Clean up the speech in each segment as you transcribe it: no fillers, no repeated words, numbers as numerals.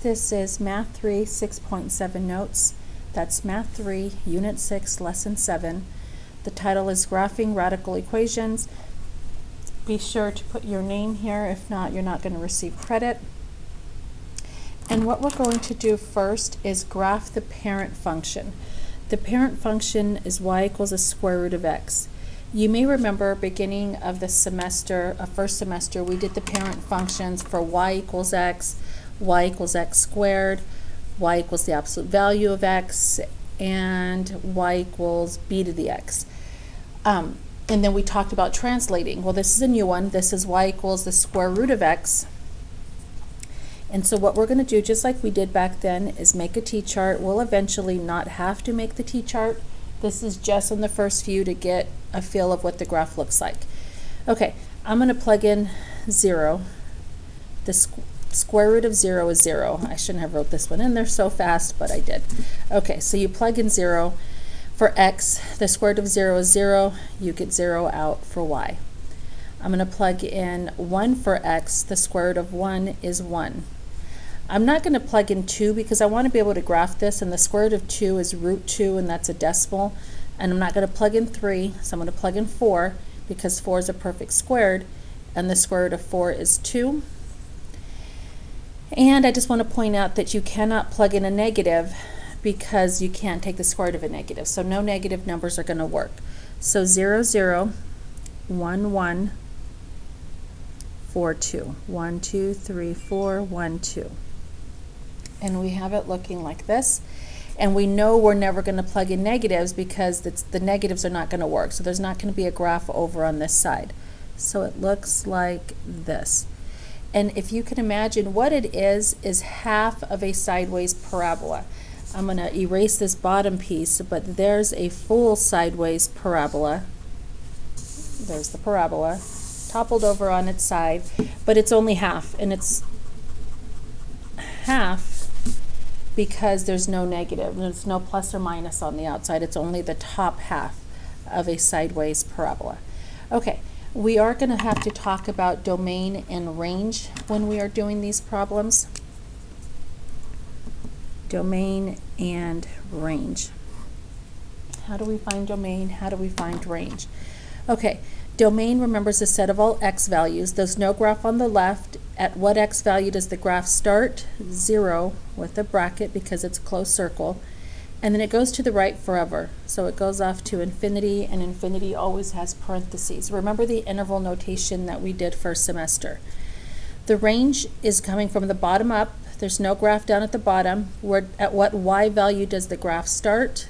This is Math 3 6.7 notes. That's Math 3, Unit 6, Lesson 7. The title is Graphing Radical Equations. Be sure to put your name here. If not, you're not going to receive credit. And what we're going to do first is graph the parent function. The parent function is y equals the square root of x. You may remember beginning of the semester, first semester, we did the parent functions for y equals x squared, y equals the absolute value of x, and y equals b to the x. And then we talked about translating. Well, this is a new one. This is y equals the square root of x. And so what we're going to do, just like we did back then, is make a t-chart. We'll eventually not have to make the t-chart. This is just on the first few to get a feel of what the graph looks like. Okay, I'm going to plug in 0. The square root of 0 is 0. I shouldn't have wrote this one in there so fast, but I did. Okay, so you plug in 0 for x. The square root of 0 is 0. You get 0 out for y. I'm going to plug in 1 for x. The square root of 1 is 1. I'm not going to plug in 2 because I want to be able to graph this, and the square root of 2 is root 2, and that's a decimal. And I'm not going to plug in 3, so I'm going to plug in 4 because 4 is a perfect squared, and the square root of 4 is 2. And I just want to point out that you cannot plug in a negative because you can't take the square root of a negative. So no negative numbers are going to work. So 0, 0, 1, 1, 4, 2. 1, 2, 3, 4, 1, 2. And we have it looking like this. And we know we're never going to plug in negatives because the negatives are not going to work. So there's not going to be a graph over on this side. So it looks like this. And if you can imagine, what it is half of a sideways parabola. I'm going to erase this bottom piece, but there's a full sideways parabola. There's the parabola, toppled over on its side, but it's only half, and it's half because there's no negative. There's no plus or minus on the outside. It's only the top half of a sideways parabola. Okay. We are going to have to talk about domain and range when we are doing these problems. Domain and range. How do we find domain? How do we find range? Okay, domain remembers a set of all x values. There's no graph on the left. At what x value does the graph start? 0 with a bracket because it's a closed circle. And then it goes to the right forever. So it goes off to infinity, and infinity always has parentheses. Remember the interval notation that we did first semester. The range is coming from the bottom up. There's no graph down at the bottom. At what y value does the graph start?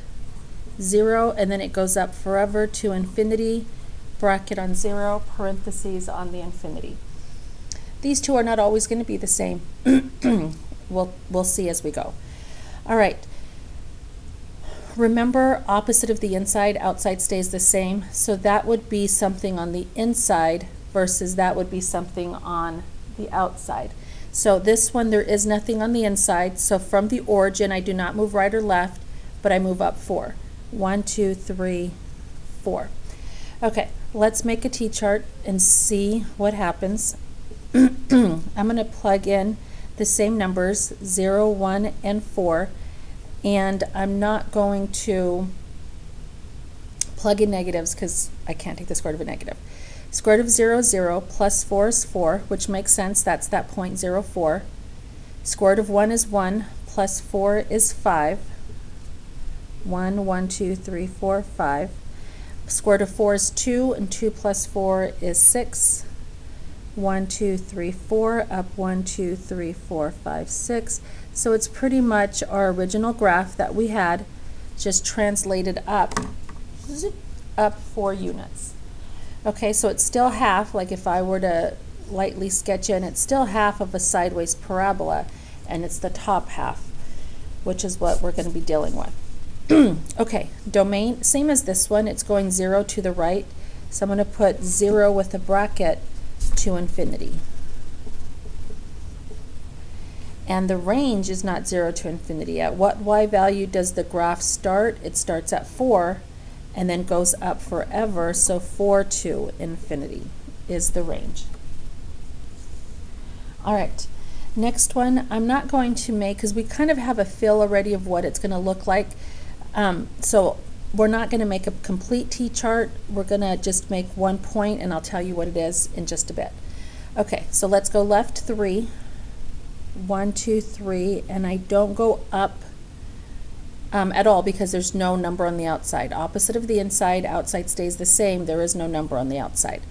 0, and then it goes up forever to infinity, bracket on 0, parentheses on the infinity. These two are not always going to be the same. We'll see as we go. All right. Remember, opposite of the inside, outside stays the same. So that would be something on the inside versus that would be something on the outside. So this one, there is nothing on the inside. So from the origin, I do not move right or left, but I move up 4. 1, 2, 3, 4. Okay, let's make a t-chart and see what happens. I'm going to plug in the same numbers, 0, 1, and 4. And I'm not going to plug in negatives because I can't take the square root of a negative. Square root of 0 is 0, plus 4 is 4, which makes sense. That's that 0.04. Square root of 1 is 1, plus 4 is 5. 1, 1, 2, 3, 4, 5. Square root of 4 is 2, and 2 plus 4 is 6. 1, 2, 3, 4, up 1, 2, 3, 4, 5, 6. So it's pretty much our original graph that we had, just translated up 4 units. Okay, so it's still half, like if I were to lightly sketch in, it's still half of a sideways parabola, and it's the top half, which is what we're going to be dealing with. Okay, domain, same as this one, it's going 0 to the right, so I'm going to put 0 with a bracket to infinity. And the range is not 0 to infinity. At what y value does the graph start? It starts at 4 and then goes up forever, so 4 to infinity is the range. All right, Next one, I'm not going to make, because we kind of have a feel already of what it's going to look like. So we're not going to make a complete T-chart. We're going to just make one point, and I'll tell you what it is in just a bit. Okay, so let's go left 3. 1, 2, 3, and I don't go up at all because there's no number on the outside. Opposite of the inside, outside stays the same. There is no number on the outside.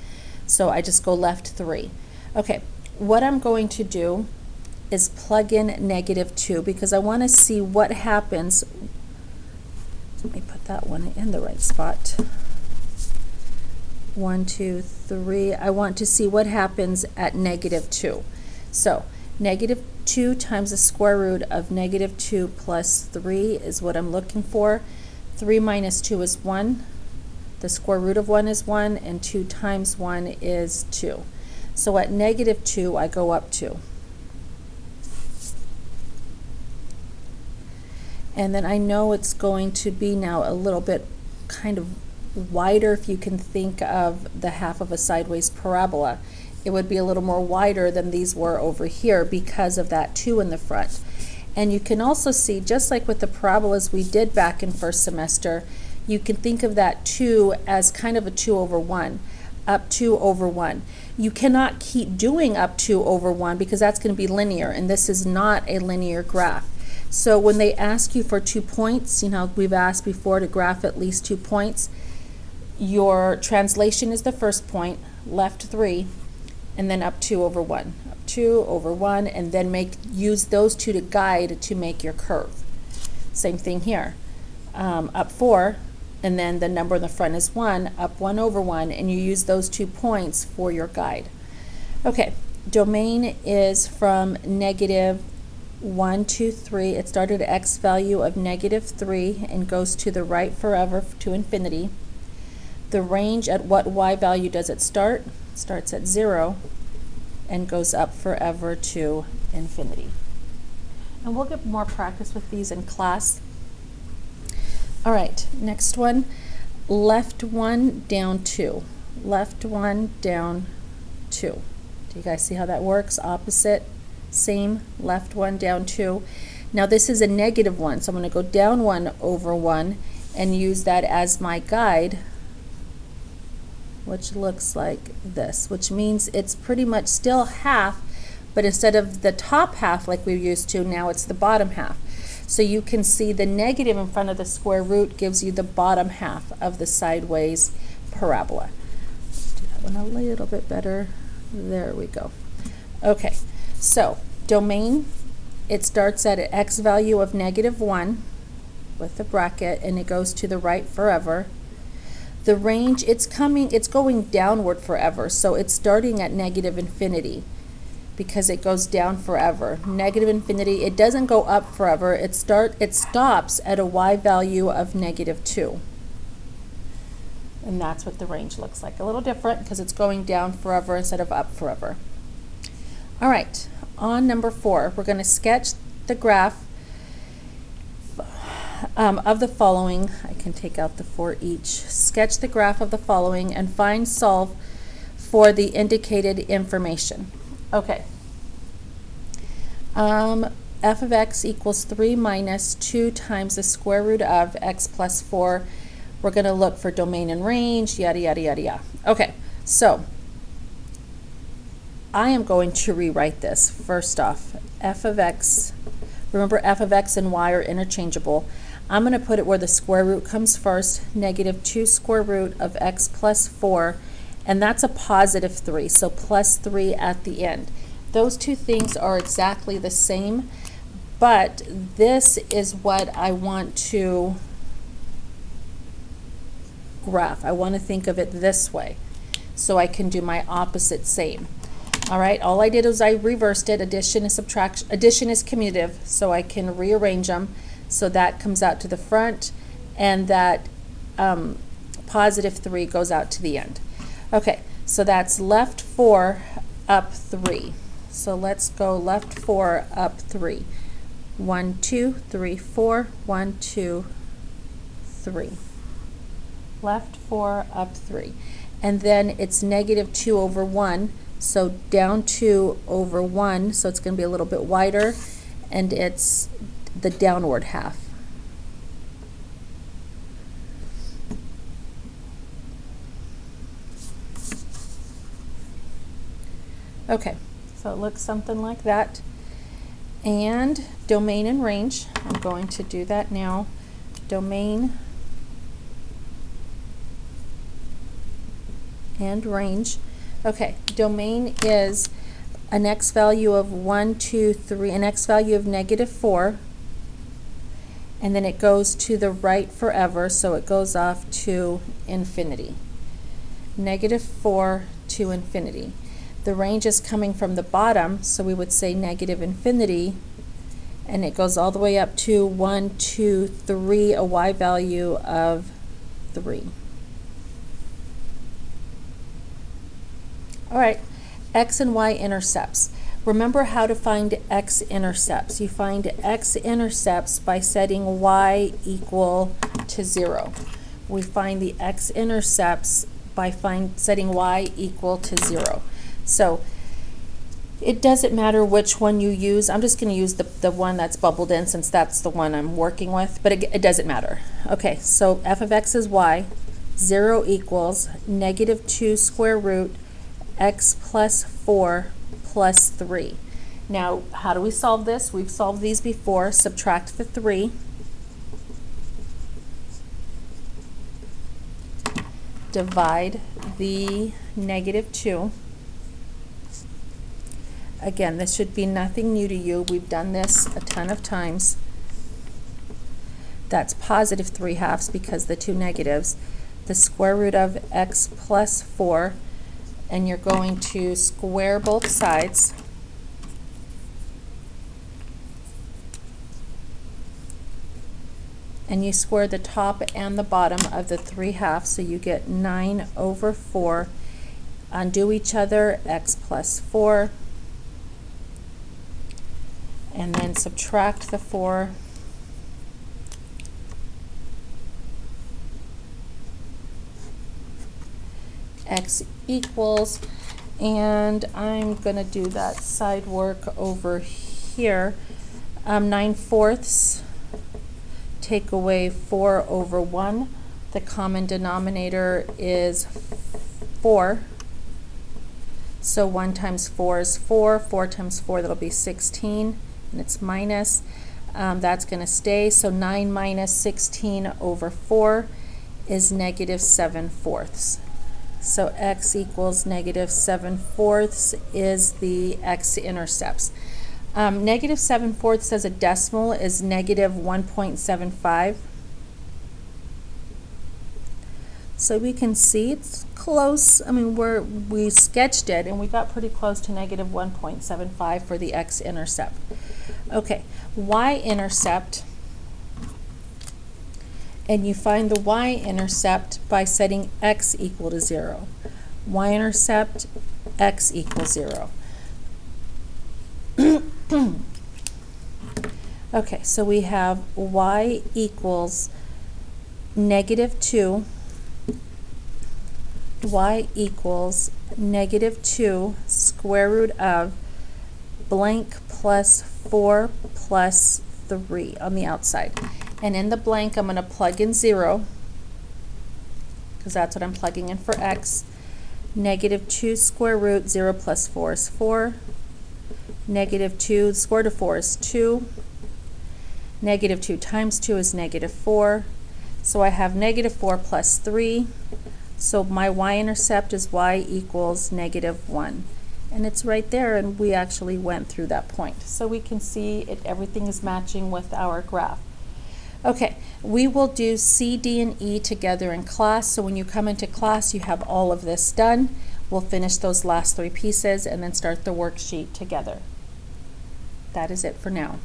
So I just go left 3. Okay, what I'm going to do is plug in -2 because I want to see what happens. Let me put that one in the right spot. 1, 2, 3. I want to see what happens at -2. So -2 times the square root of -2 plus 3 is what I'm looking for. 3 minus 2 is 1. The square root of 1 is 1, and 2 times 1 is 2. So at -2, I go up 2. And then I know it's going to be now a little bit kind of wider if you can think of the half of a sideways parabola. It would be a little more wider than these were over here because of that 2 in the front. And you can also see, just like with the parabolas we did back in first semester, you can think of that 2 as kind of a 2 over 1, up 2 over 1. You cannot keep doing up 2 over 1 because that's going to be linear, and this is not a linear graph. So when they ask you for 2 points, you know, we've asked before to graph at least 2 points, your translation is the first point, left 3, and then up 2 over 1. Up 2 over 1, and then use those 2 to guide to make your curve. Same thing here. Up 4, and then the number in the front is 1, up 1 over 1, and you use those 2 points for your guide. Okay, domain is from -1, 2, 3. It started at x value of -3 and goes to the right forever to infinity. The range, at what y value does it start? It starts at 0 and goes up forever to infinity. And we'll get more practice with these in class. All right, next one, left 1, down 2. Left 1, down 2. Do you guys see how that works? Opposite, same, left 1, down 2. Now this is a -1, so I'm going to go down 1 over 1 and use that as my guide, which looks like this, which means it's pretty much still half, but instead of the top half like we're used to, now it's the bottom half. So you can see the negative in front of the square root gives you the bottom half of the sideways parabola. Do that one a little bit better. There we go. Okay, so domain, it starts at an x value of -1 with the bracket, and it goes to the right forever. The range, it's going downward forever, so it's starting at -infinity because it goes down forever. -infinity, it doesn't go up forever. It stops at a y value of -2. And that's what the range looks like. A little different because it's going down forever instead of up forever. All right, on number 4, we're going to sketch the graph of the following. I can take out the 4 each. Sketch the graph of the following and solve for the indicated information. Okay. F of x equals 3 minus 2 times the square root of x plus 4. We're going to look for domain and range, yada, yada, yada, yada. Okay, so I am going to rewrite this. First off, f of x, remember f of x and y are interchangeable. I'm going to put it where the square root comes first, -2 square root of x plus 4, and that's a positive 3, so plus 3 at the end. Those two things are exactly the same, but this is what I want to graph. I want to think of it this way, so I can do my opposite same. All right, all I did was I reversed it. Addition is subtraction. Addition is commutative, so I can rearrange them. So that comes out to the front, and that positive 3 goes out to the end. Okay, so that's left 4 up 3. So let's go left 4 up 3. 1, 2, 3, 4. 1, 2, 3. Left 4 up 3. And then it's -2 over 1 So down 2 over 1, so it's going to be a little bit wider, and it's the downward half. Okay, so it looks something like that. And domain and range, I'm going to do that now. Domain and range. Okay, domain is an x value of 1, 2, 3, an x value of -4, and then it goes to the right forever, so it goes off to infinity. -4 to infinity. The range is coming from the bottom, so we would say -infinity, and it goes all the way up to 1, 2, 3, a y value of 3. All right, x and y intercepts. Remember how to find x-intercepts. You find x-intercepts by setting y equal to 0. We find the x-intercepts by setting y equal to 0. So it doesn't matter which one you use. I'm just going to use the one that's bubbled in since that's the one I'm working with, but it doesn't matter. Okay, so f of x is y. 0 equals -2 square root x plus 4 plus 3. Now, how do we solve this? We've solved these before. Subtract the 3. Divide the -2. Again, this should be nothing new to you. We've done this a ton of times. That's positive 3/2 because the two negatives. The square root of x plus 4, and you're going to square both sides. And you square the top and the bottom of the 3/2, so you get 9 over 4. Undo each other, x plus 4. And then subtract the 4. X equals, and I'm going to do that side work over here. 9/4, take away 4 over 1. The common denominator is 4. So 1 times 4 is 4. 4 times 4, that'll be 16, and it's minus. That's going to stay, so 9 minus 16 over 4 is -7/4. So x equals -7/4 is the x-intercepts. -7/4 as a decimal is -1.75. So we can see it's close. I mean, we sketched it and we got pretty close to -1.75 for the x-intercept. Okay, y-intercept. And you find the y-intercept by setting x equal to 0. Y-intercept, x equals 0. Okay, so we have y equals -2. Y equals -2 square root of blank plus 4 plus 3 on the outside. And in the blank, I'm going to plug in 0, because that's what I'm plugging in for x. -2 square root, 0 plus 4 is 4. -2, square root of 4 is 2. -2 times 2 is -4. So I have -4 plus 3. So my y-intercept is y equals -1. And it's right there, and we actually went through that point. So we can see everything is matching with our graph. Okay, we will do C, D, and E together in class, so when you come into class you have all of this done. We'll finish those last 3 pieces and then start the worksheet together. That is it for now.